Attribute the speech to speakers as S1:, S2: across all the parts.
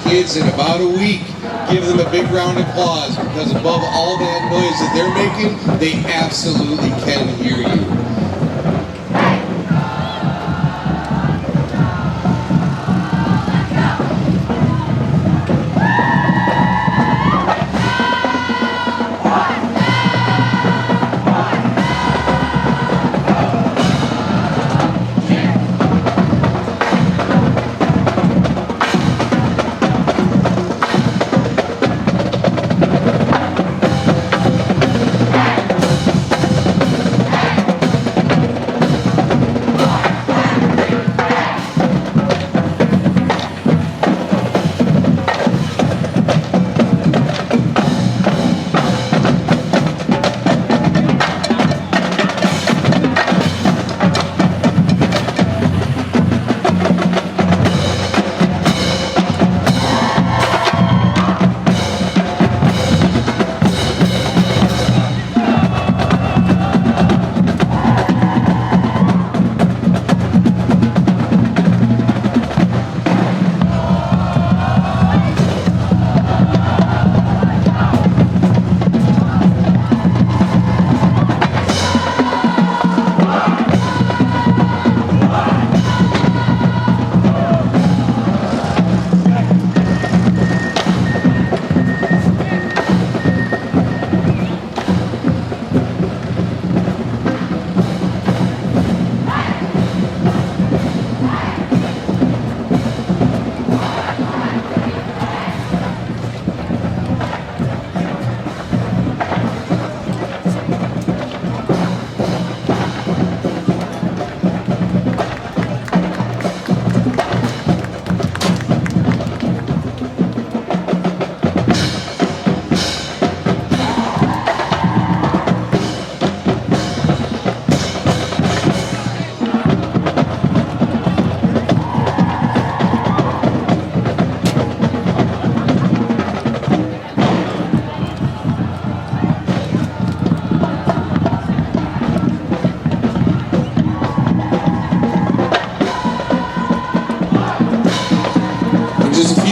S1: kids in about a week. Give them a big round of applause, because above all that noise that they're making, they absolutely can hear you.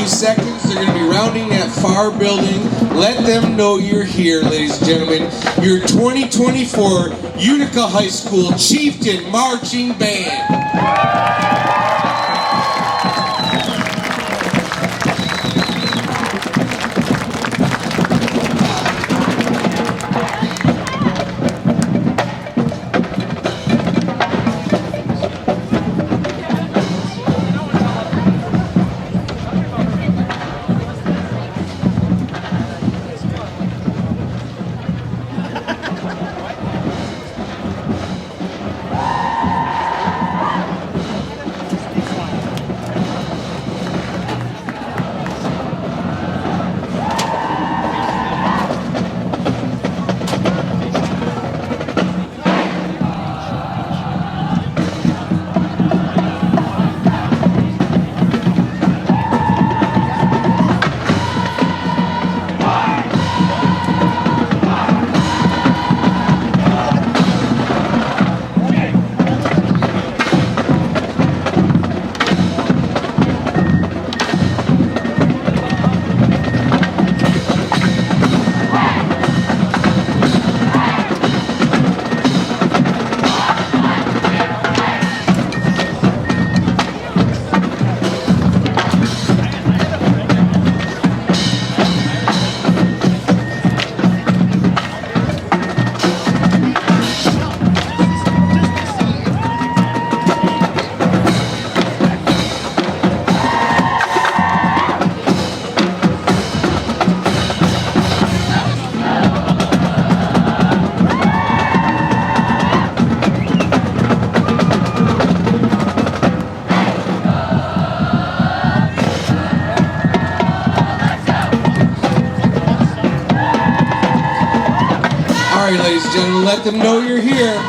S1: Seconds, they're going to be rounding that far building. Let them know you're here, ladies and gentlemen. Your 2024 Utica High School Chieftain Marching Band. Sorry, ladies and gentlemen, let them know you're here.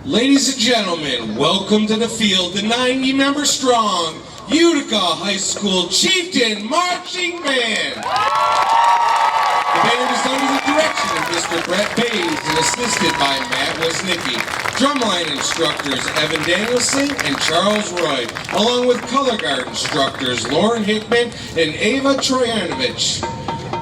S1: Ladies and gentlemen, welcome to the field, the 90-member strong Utica High School Chieftain Marching Band. The band is under the direction of Mr. Brett Bays and assisted by Matt Woznicki. Drumline instructors Evan Danielson and Charles Roy, along with color guard instructors Lauren Hickman and Ava Troyanovich.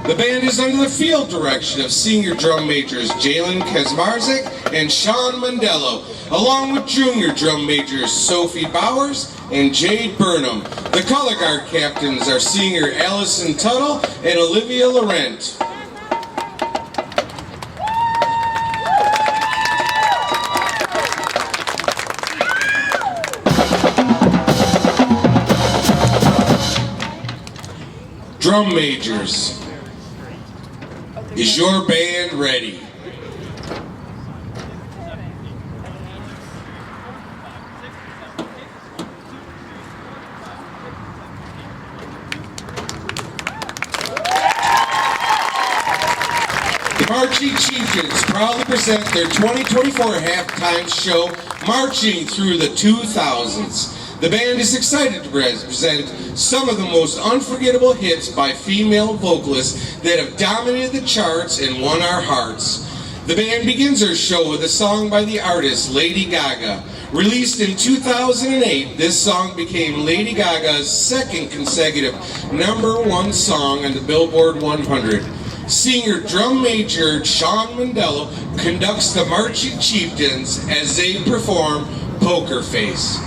S1: The band is under the field direction of senior drum majors Jalen Kazmarzik and Sean Mandello, along with junior drum majors Sophie Bowers and Jade Burnham. The color guard captains are senior Allison Tuttle and Olivia Laurent. Drum majors. Is your band ready? The Marching Chieftains proudly present their 2024 halftime show, Marching Through the 2000s. The band is excited to present some of the most unforgettable hits by female vocalists that have dominated the charts and won our hearts. The band begins their show with a song by the artist Lady Gaga. Released in 2008, this song became Lady Gaga's second consecutive #1 song on the Billboard 100. Senior drum major Sean Mandello conducts the Marching Chieftains as they perform Poker Face.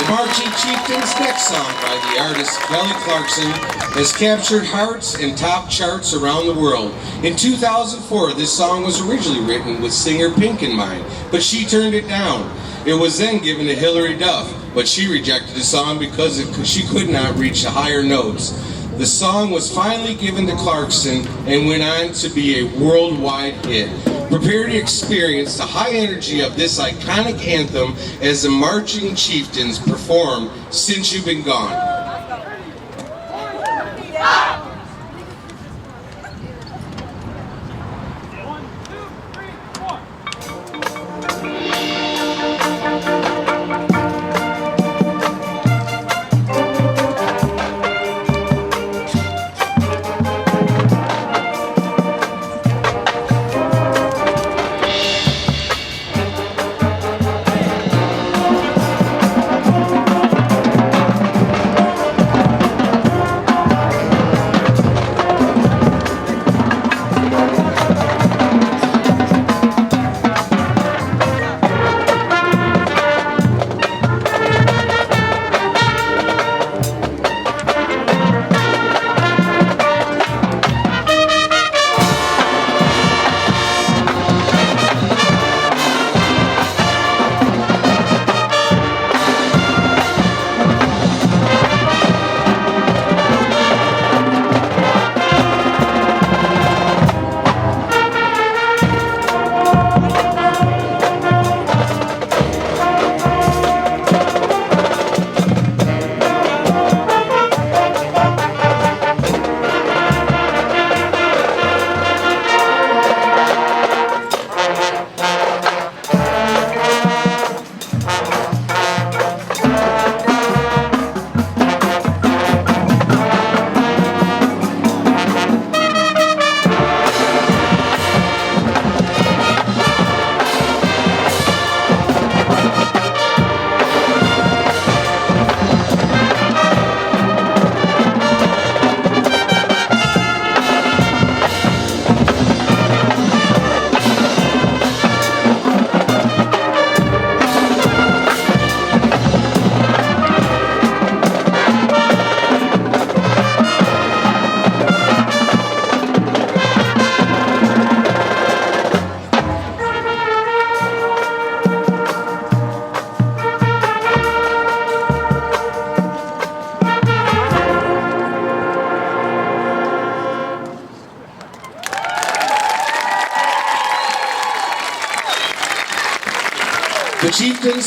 S1: Marching Chieftains' next song by the artist Kelly Clarkson has captured hearts and top charts around the world. In 2004, this song was originally written with singer Pink in mind, but she turned it down. It was then given to Hilary Duff, but she rejected the song because she could not reach the higher notes. The song was finally given to Clarkson and went on to be a worldwide hit. Prepare to experience the high energy of this iconic anthem as the Marching Chieftains perform Since You've Been Gone.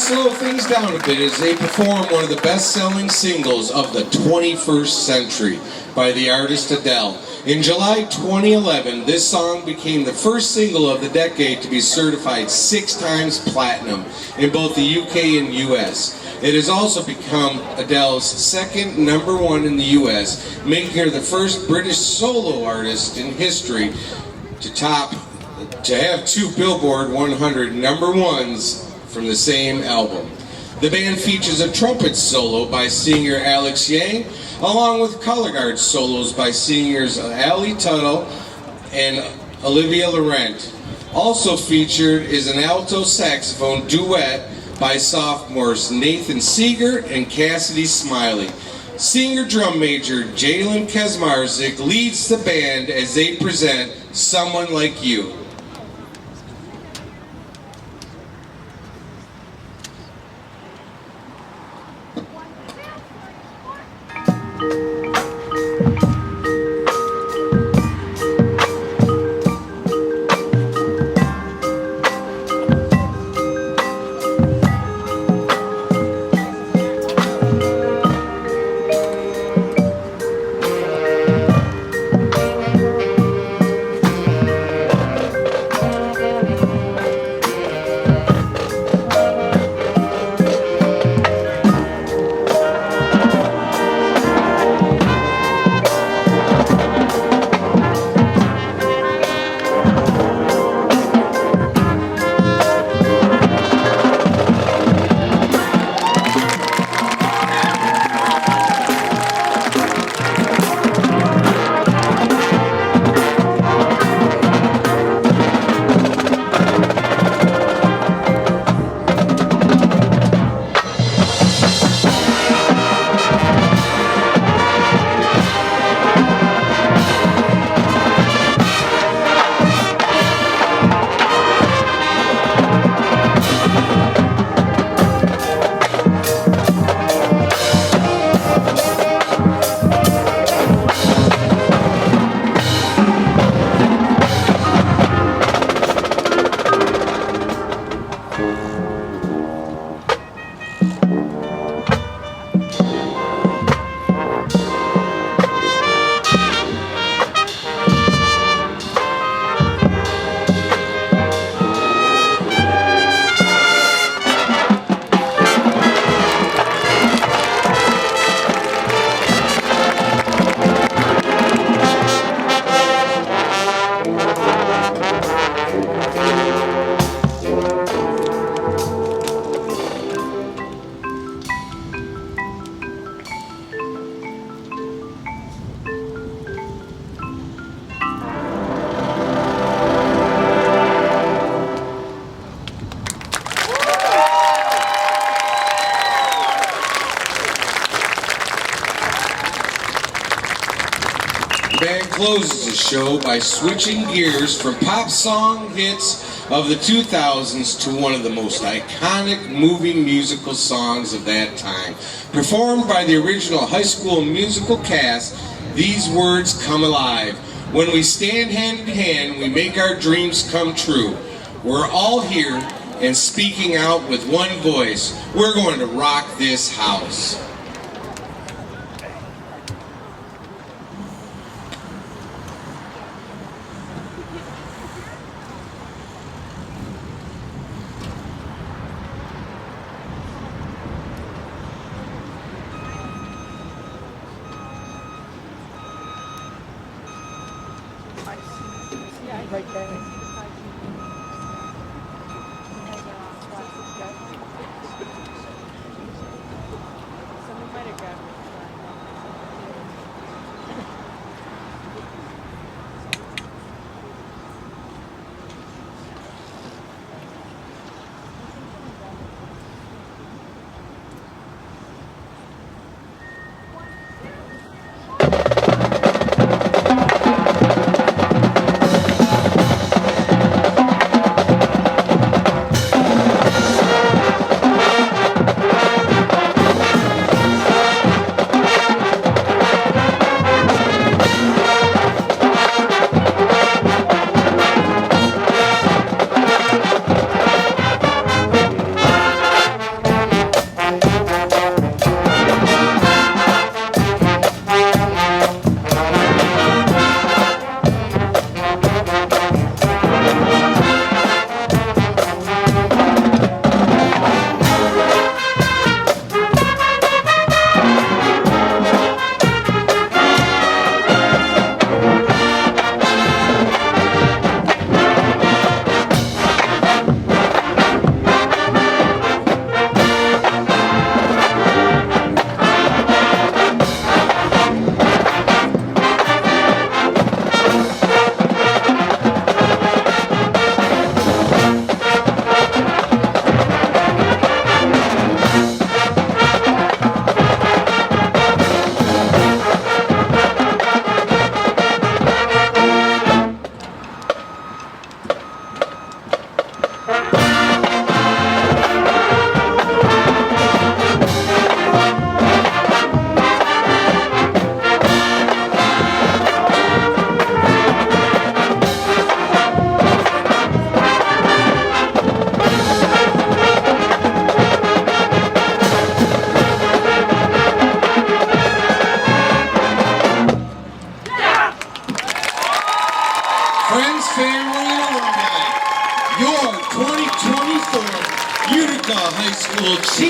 S1: slow things down a bit as they perform one of the best-selling singles of the 21st century by the artist Adele. In July 2011, this song became the first single of the decade to be certified 6 times platinum in both the UK and US. It has also become Adele's second #1 in the US, making her the first British solo artist in history to have 2 Billboard 100 #1s from the same album. The band features a trumpet solo by singer Alex Yang, along with color guard solos by singers Ali Tuttle and Olivia Laurent. Also featured is an alto saxophone duet by sophomores Nathan Seeger and Cassidy Smiley. Senior drum major Jalen Kesmarzik leads the band as they present Someone Like You. The band closes the show by switching gears from pop song hits of the 2000s to one of the most iconic moving musical songs of that time. Performed by the original High School Musical cast, these words come alive. When we stand hand in hand, we make our dreams come true. We're all here and speaking out with one voice. We're going to rock this house.
S2: Right there. Someone might have grabbed it.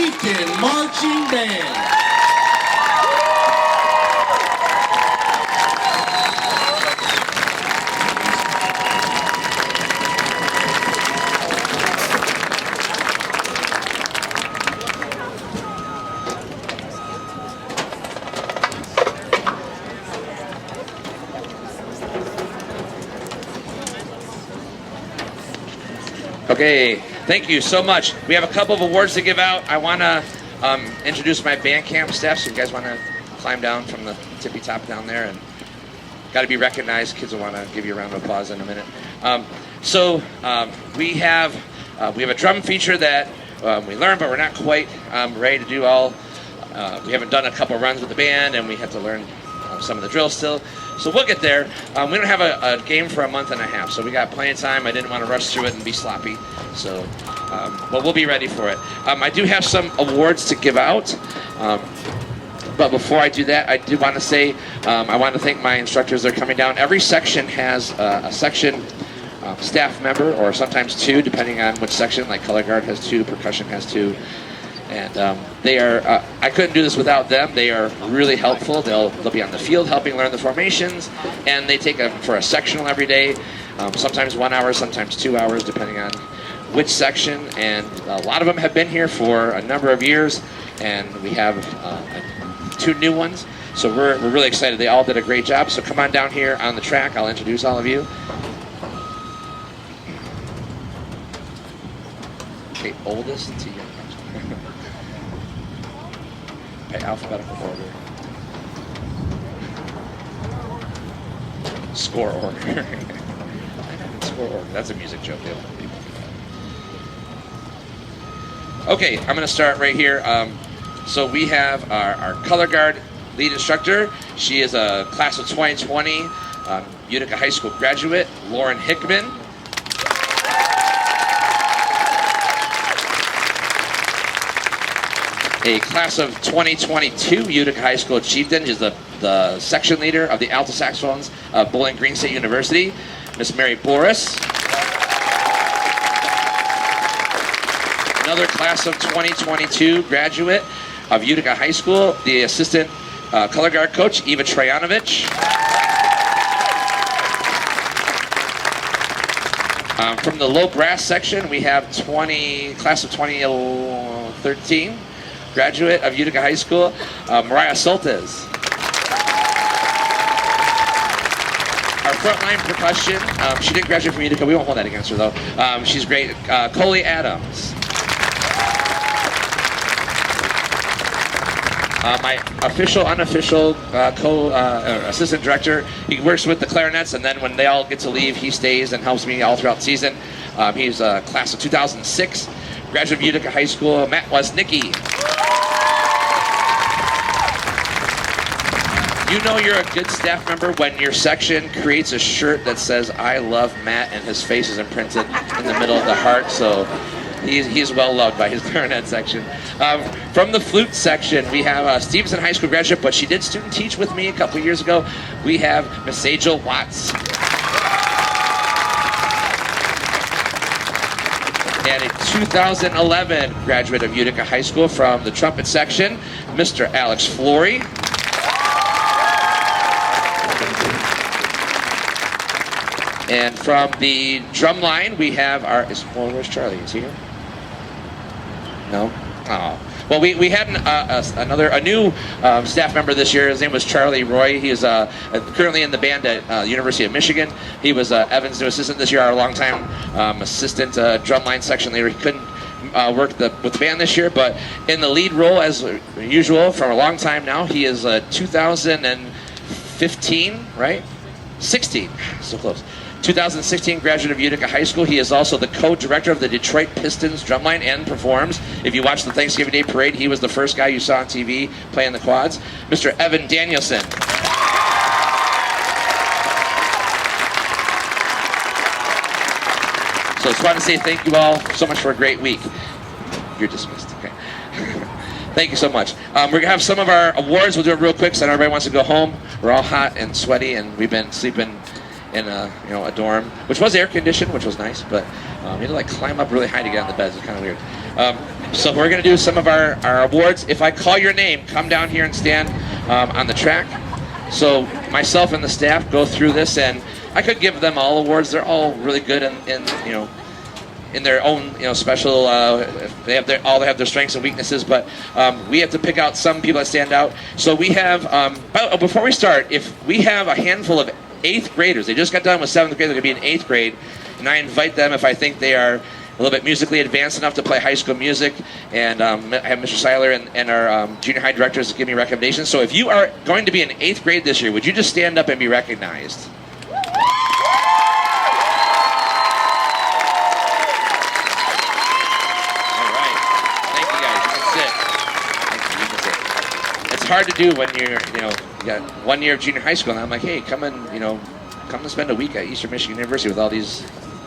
S1: Chieftain Marching Band.
S3: Okay, thank you so much. We have a couple of awards to give out. I want to introduce my band camp staff, so you guys want to climb down from the tippy top down there, and got to be recognized. Kids will want to give you a round of applause in a minute. We have a drum feature that we learned, but we're not quite ready to do all. We haven't done a couple runs with the band, and we have to learn some of the drills still. So we'll get there. We don't have a game for a month and a half, so we got plenty of time. I didn't want to rush through it and be sloppy. So, but we'll be ready for it. I do have some awards to give out. But before I do that, I do want to say I want to thank my instructors that are coming down. Every section has a section staff member, or sometimes two, depending on which section. Like color guard has two, percussion has two. And they are, I couldn't do this without them. They are really helpful. They'll be on the field helping learn the formations, and they take them for a sectional every day, sometimes 1 hour, sometimes 2 hours, depending on which section. And a lot of them have been here for a number of years, and we have 2 new ones. So we're really excited. They all did a great job. So come on down here on the track. I'll introduce all of you. Okay, oldest to youngest. By alphabetical order. Score order. Score order. That's a music joke. Okay, I'm going to start right here. So we have our color guard lead instructor. She is a class of 2020 Utica High School graduate, Lauren Hickman. A class of 2022 Utica High School chieftain. She's the section leader of the alto saxophones of Bowling Green State University, Miss Mary Boris. Another class of 2022 graduate of Utica High School, the assistant color guard coach, Eva Trajanovich. From the low brass section, we have class of 2013. Graduate of Utica High School, Mariah Soltes. Our frontline percussion, she didn't graduate from Utica. We won't hold that against her, though. She's great. Coley Adams. My official, unofficial assistant director. He works with the clarinets, and then when they all get to leave, he stays and helps me all throughout the season. He's a class of 2006. Graduate of Utica High School, Matt Wesnicki. You know you're a good staff member when your section creates a shirt that says "I love Matt" and his face is imprinted in the middle of the heart. So he's well loved by his clarinet section. From the flute section, we have Stevenson High School graduate, but she did student teach with me a couple years ago. We have Miss Angel Watts. And a 2011 graduate of Utica High School from the trumpet section, Mr. Alex Flory. And from the drum line, we have where's Charlie? Is he here? No? Oh. Well, we had a new staff member this year. His name was Charlie Roy. He is currently in the band at the University of Michigan. He was Evan's new assistant this year, our longtime assistant drumline section leader. He couldn't work with the band this year, but in the lead role, as usual, for a long time now. He is 2015, right? 16, so close. 2016 graduate of Utica High School. He is also the co-director of the Detroit Pistons drumline and performs. If you watch the Thanksgiving Day Parade, he was the first guy you saw on TV playing the quads. Mr. Evan Danielson. So I just want to say thank you all so much for a great week. You're dismissed. Okay. Thank you so much. We're going to have some of our awards. We'll do it real quick so everybody wants to go home. We're all hot and sweaty, and we've been sleeping in a dorm, which was air conditioned, which was nice, but you had to like climb up really high to get on the beds. It's kind of weird. So we're going to do some of our awards. If I call your name, come down here and stand on the track. So myself and the staff go through this, and I could give them all awards. They're all really good in their own special. They have their strengths and weaknesses, but we have to pick out some people that stand out. So we have. Before we start, if we have a handful of 8th graders, they just got done with 7th grade. They're going to be in 8th grade, and I invite them if I think they are a little bit musically advanced enough to play high school music, and I have Mr. Seiler and our junior high directors give me recommendations. So if you are going to be in 8th grade this year, would you just stand up and be recognized? Hard to do when you got 1 year of junior high school, and I'm like, hey, come and spend a week at Eastern Michigan University with all these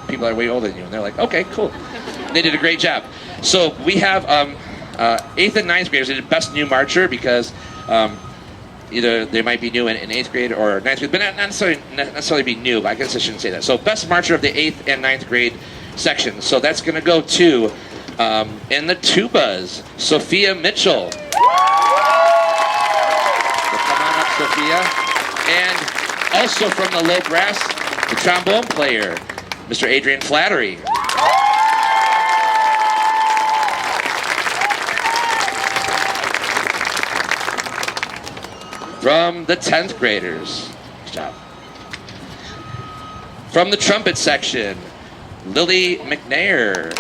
S3: people that are way older than you. And they're like, okay, cool. And they did a great job. So we have 8th and 9th graders. They did best new marcher because either they might be new in 8th grade or 9th grade, but not necessarily be new, but I guess I shouldn't say that. So best marcher of the 8th and 9th grade section. So that's going to go to, in the tubas, Sophia Mitchell. Sophia, and also from the low brass, the trombone player, Mr. Adrian Flattery. From the 10th graders, good job. From the trumpet section, Lily McNair.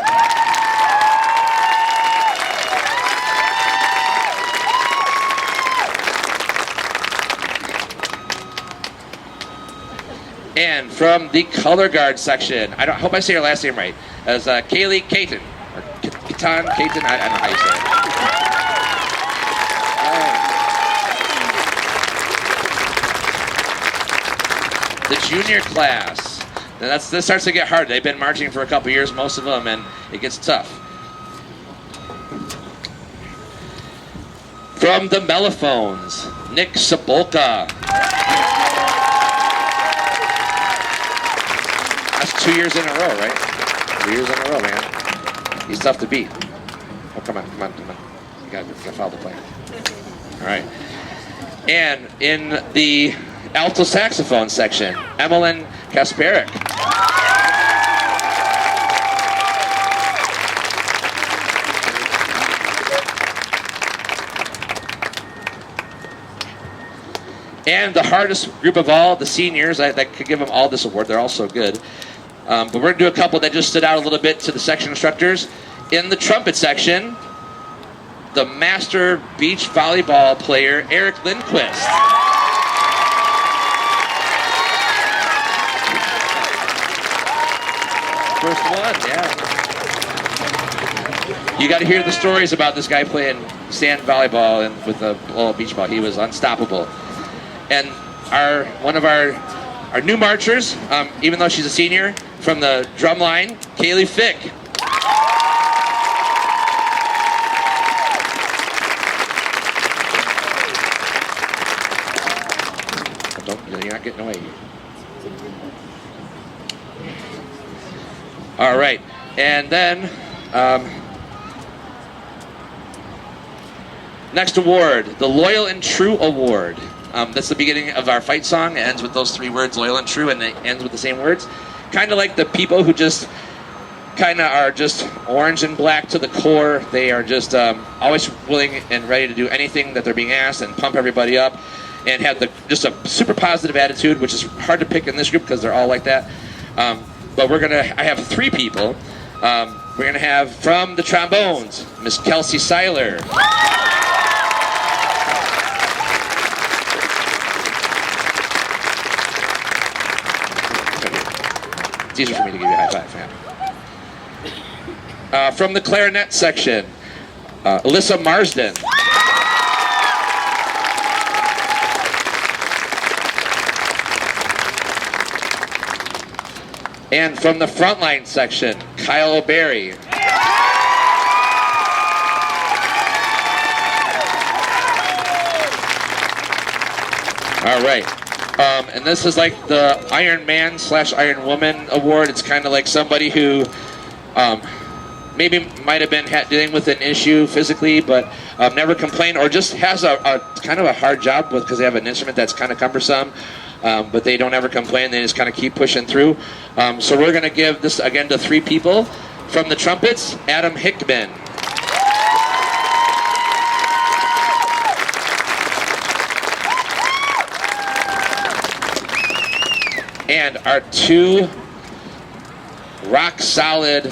S3: And from the color guard section, I hope I say her last name right, as Kaylee Caton, or Caton, I don't know how you say it. The junior class, now this starts to get hard. They've been marching for a couple years, most of them, and it gets tough. From the mellophones, Nick Sabolka. That's 2 years in a row, right? 2 years in a row, man. He's tough to beat. Oh, come on. You gotta follow the plan. All right. And in the alto saxophone section, Emmeline Kasparek. And the hardest group of all, the seniors, I could give them all this award. They're all so good. But we're going to do a couple that just stood out a little bit to the section instructors. In the trumpet section, the master beach volleyball player, Eric Lindquist. First one, yeah. You got to hear the stories about this guy playing sand volleyball and with a little beach ball. He was unstoppable. And one of our new marchers, even though she's a senior, from the drum line, Kaylee Fick. You're not getting away. All right, and then next award, the Loyal and True Award. That's the beginning of our fight song. It ends with those 3 words, loyal and true, and it ends with the same words. Kind of like the people who just kind of are just orange and black to the core. They are just always willing and ready to do anything that they're being asked and pump everybody up and have just a super positive attitude, which is hard to pick in this group because they're all like that. But I have 3 people. We're going to have from the trombones, Miss Kelsey Seiler. It's easier for me to give you a high five, man. From the clarinet section, Alyssa Marsden. And from the frontline section, Kyle O'Berry. All right. And this is like the Iron Man / Iron Woman award. It's kind of like somebody who maybe might have been dealing with an issue physically, but never complained, or just has a kind of a hard job because they have an instrument that's kind of cumbersome, but they don't ever complain. They just kind of keep pushing through. So we're going to give this again to 3 people. From the trumpets, Adam Hickman. And our 2 rock solid,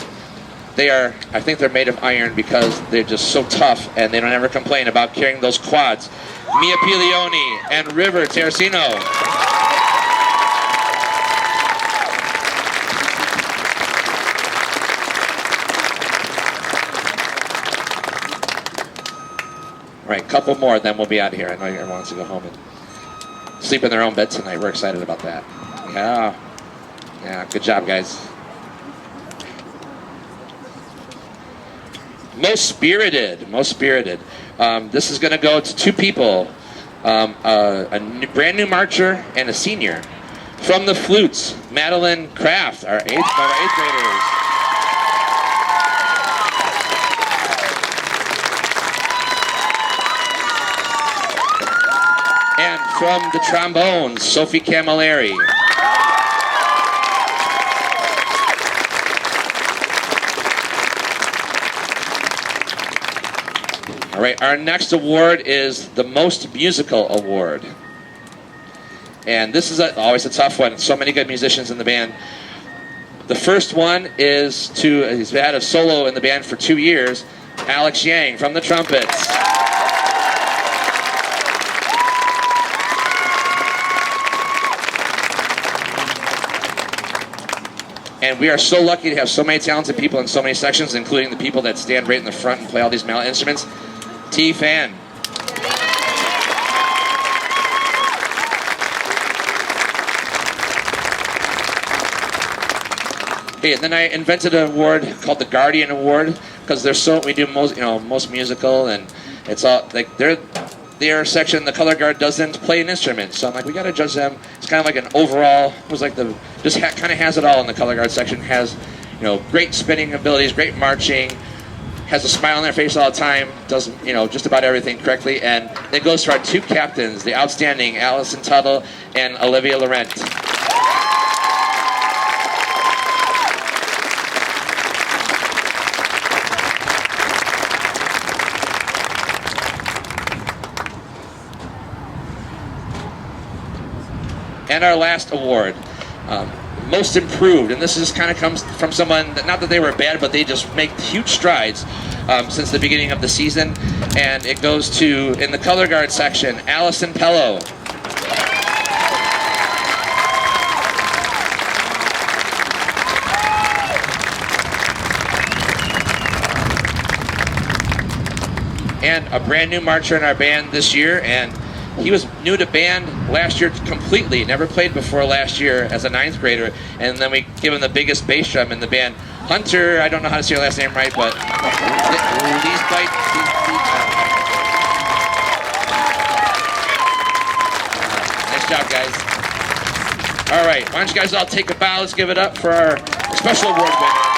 S3: I think they're made of iron because they're just so tough and they don't ever complain about carrying those quads. Mia Pilioni and River Terracino. All right, couple more, then we'll be out of here. I know everyone wants to go home and sleep in their own bed tonight. We're excited about that. Yeah, good job, guys. Most spirited. This is going to go to 2 people, a brand new marcher and a senior. From the flutes, Madeline Kraft, our 8th graders. And from the trombones, Sophie Camilleri. All right, our next award is the Most Musical Award. And this is always a tough one. So many good musicians in the band. The first one is he's had a solo in the band for 2 years, Alex Yang from the trumpets. And we are so lucky to have so many talented people in so many sections, including the people that stand right in the front and play all these mallet instruments. T. Fan. Hey, and then I invented an award called the Guardian Award because we do most musical, and it's all like their section, the color guard doesn't play an instrument, so I'm like, we got to judge them. It's kind of like an overall. It was like kind of has it all in the color guard section. Has great spinning abilities, great marching, has a smile on their face all the time, does just about everything correctly, and it goes to our 2 captains, the outstanding Allison Tuttle and Olivia Laurent. And our last award, Most Improved, and this kind of comes from someone that, not that they were bad, but they just make huge strides since the beginning of the season, and it goes to, in the color guard section, Allison Pello. And a brand new marcher in our band this year, and he was new to band last year completely, never played before last year as a 9th grader, and then we give him the biggest bass drum in the band. Hunter, I don't know how to say your last name right, but nice job, guys. All right, why don't you guys all take a bow? Let's give it up for our special award winner.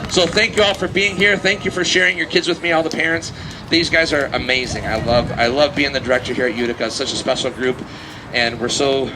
S3: So thank you all for being here. Thank you for sharing your kids with me, all the parents. These guys are amazing. I love being the director here at Utica. It's such a special group, and we're so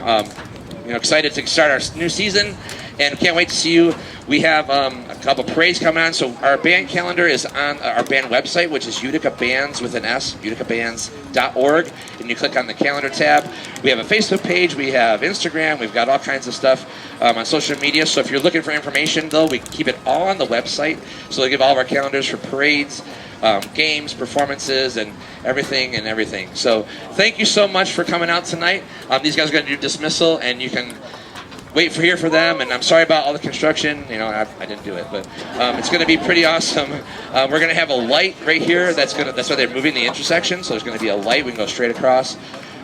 S3: excited to start our new season, and can't wait to see you. We have a couple parades coming on, so our band calendar is on our band website, which is Utica Bands with an S, uticabands.org, and you click on the calendar tab. We have a Facebook page, we have Instagram, we've got all kinds of stuff on social media, so if you're looking for information, though, we keep it all on the website, so they give all of our calendars for parades, games, performances, and everything. So thank you so much for coming out tonight. These guys are going to do dismissal, and you can wait for them, and I'm sorry about all the construction. I didn't do it, but it's going to be pretty awesome. We're going to have a light right here. That's why they're moving the intersection, so there's going to be a light. We can go straight across,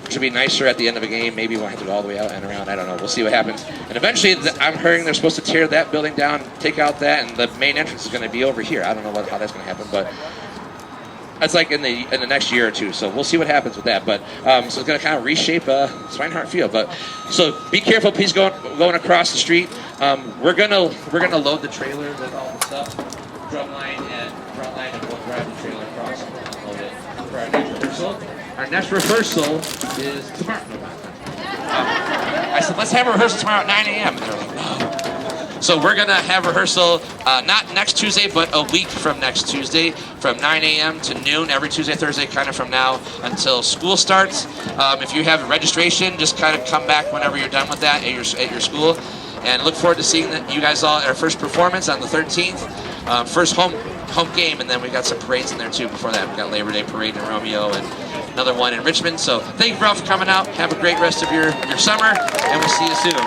S3: which will be nicer at the end of a game. Maybe we won't have to go all the way out and around. I don't know. We'll see what happens. And eventually, I'm hearing they're supposed to tear that building down, take out that, and the main entrance is going to be over here. I don't know how that's going to happen, but That's like in the next year or two, so we'll see what happens with that. But so it's going to kind of reshape Swinehart Field. But so be careful, please, going across the street. We're gonna load the trailer with all the stuff, drumline and frontline, and we'll drive the trailer across and load it for our next rehearsal. Our next rehearsal is tomorrow. I said, let's have a rehearsal tomorrow at 9 a.m. And they're like, no. So we're going to have rehearsal not next Tuesday, but a week from next Tuesday from 9 a.m. to noon, every Tuesday, Thursday, kind of from now until school starts. If you have a registration, just kind of come back whenever you're done with that at your school. And look forward to seeing you guys all at our first performance on the 13th. First home game, and then we got some parades in there too before that. We got Labor Day Parade in Romeo and another one in Richmond. So thank you all for coming out. Have a great rest of your summer, and we'll see you soon.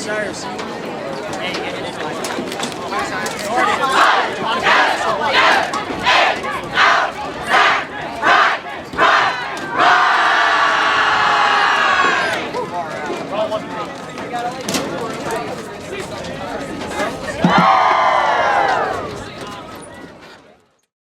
S4: Sirs. Hey, get it in.